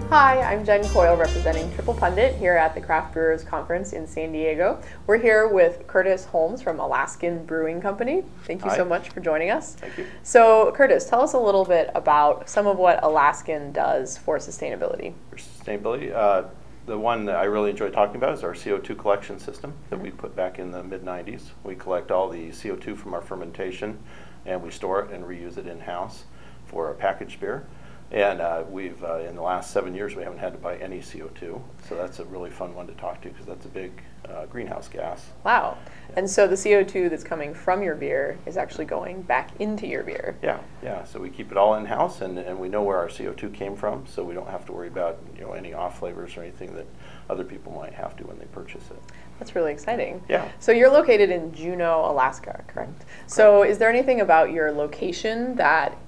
Hi, I'm Jen Coyle representing Triple Pundit here at the Craft Brewers Conference in San Diego. We're here with Curtis Holmes from Alaskan Brewing Company. Thank you so much for joining us. Thank you. So Curtis, tell us a little bit about some of what Alaskan does for sustainability. For sustainability, the one that I really enjoy talking about is our CO2 collection system that we put back in the mid-90s. We collect all the CO2 from our fermentation and we store it and reuse it in-house for a packaged beer. And we've, in the last 7 years, we haven't had to buy any CO2. So that's a really fun one to talk to because that's a big greenhouse gas. Wow. Yeah. And so the CO2 that's coming from your beer is actually going back into your beer. Yeah. So we keep it all in-house and we know where our CO2 came from, so we don't have to worry about any off flavors or anything that other people might have to when they purchase it. That's really exciting. Yeah. So you're located in Juneau, Alaska, correct? So is there anything about your location that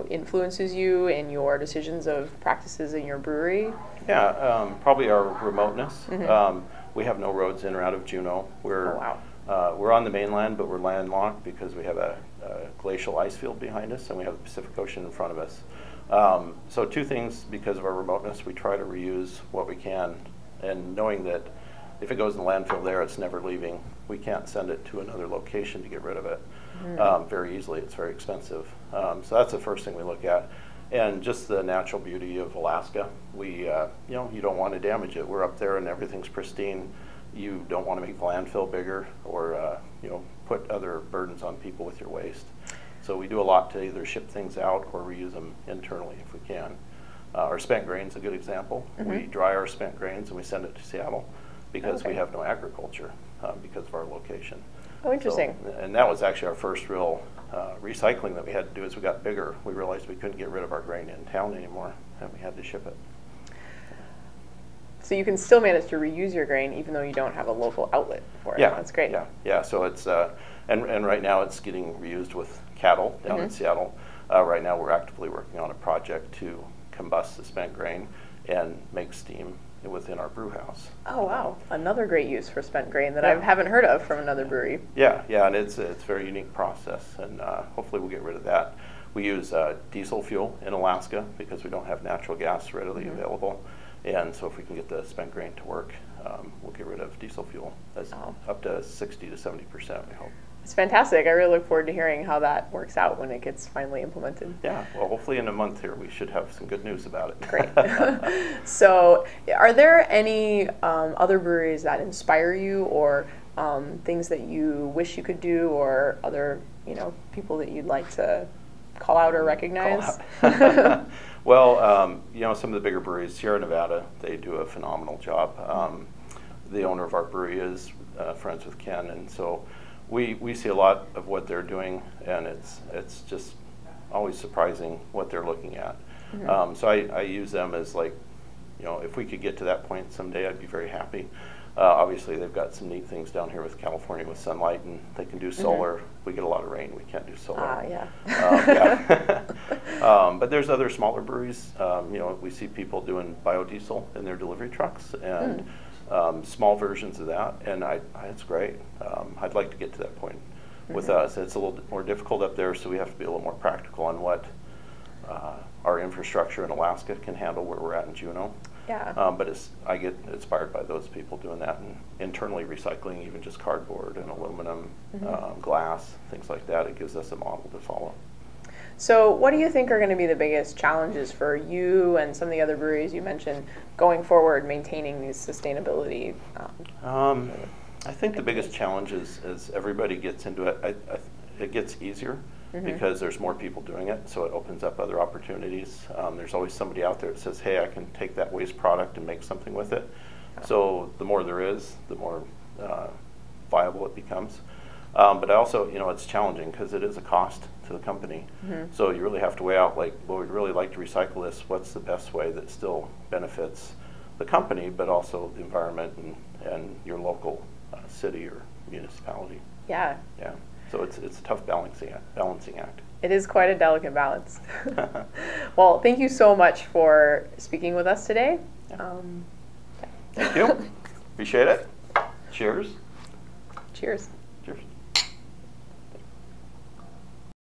influences you in your decisions of practices in your brewery? Yeah, probably our remoteness. Mm-hmm. We have no roads in or out of Juneau. Oh, wow. We're on the mainland, but we're landlocked because we have a glacial ice field behind us and we have the Pacific Ocean in front of us. So two things, because of our remoteness, we try to reuse what we can, and knowing that if it goes in the landfill there, it's never leaving. We can't send it to another location to get rid of it very easily. It's very expensive. So that's the first thing we look at. And just the natural beauty of Alaska. We, you don't want to damage it. We're up there and everything's pristine. You don't want to make the landfill bigger or, put other burdens on people with your waste. So we do a lot to either ship things out or reuse them internally if we can. Our spent grain's a good example. Mm-hmm. We dry our spent grains and we send it to Seattle because we have no agriculture because of our location. Oh, interesting. So, and that was actually our first real recycling that we had to do. As we got bigger, we realized we couldn't get rid of our grain in town anymore, and we had to ship it. So you can still manage to reuse your grain even though you don't have a local outlet for it. Yeah, That's great. Yeah. So it's and right now it's getting reused with cattle down in Seattle. Right now we're actively working on a project to combust the spent grain and make steam within our brew house. Oh wow, another great use for spent grain that I haven't heard of from another brewery. Yeah, and it's a very unique process, and hopefully we'll get rid of that. We use diesel fuel in Alaska because we don't have natural gas readily available, and so if we can get the spent grain to work, we'll get rid of diesel fuel. That's up to 60 to 70%, we hope. It's fantastic. I really look forward to hearing how that works out when it gets finally implemented. Yeah, well, hopefully in a month here we should have some good news about it. Great. So are there any other breweries that inspire you, or things that you wish you could do, or other people that you'd like to call out or recognize? Well, some of the bigger breweries, Sierra Nevada, they do a phenomenal job. The owner of our brewery is friends with Ken, and so we see a lot of what they're doing, and it's just always surprising what they're looking at. So I use them as if we could get to that point someday, I'd be very happy. Obviously, they've got some neat things down here with California with sunlight, and they can do solar. We get a lot of rain. We can't do solar. But there's other smaller breweries. We see people doing biodiesel in their delivery trucks and small versions of that, and it's great. I'd like to get to that point with us. It's a little bit more difficult up there, so we have to be a little more practical on what our infrastructure in Alaska can handle where we're at in Juneau. Yeah. But I get inspired by those people doing that and internally recycling even just cardboard and aluminum, glass, things like that. It gives us a model to follow. So what do you think are going to be the biggest challenges for you and some of the other breweries you mentioned going forward, maintaining these sustainability? I think the biggest challenge is as everybody gets into it, it gets easier because there's more people doing it, so it opens up other opportunities. There's always somebody out there that says, hey, I can take that waste product and make something with it. So the more there is, the more viable it becomes. But also, it's challenging because it is a cost to the company. So you really have to weigh out, well, we'd really like to recycle this. What's the best way that still benefits the company, but also the environment and your local city or municipality? Yeah. So it's a tough balancing act. It is quite a delicate balance. Well, thank you so much for speaking with us today. Thank you. Appreciate it. Cheers. Cheers.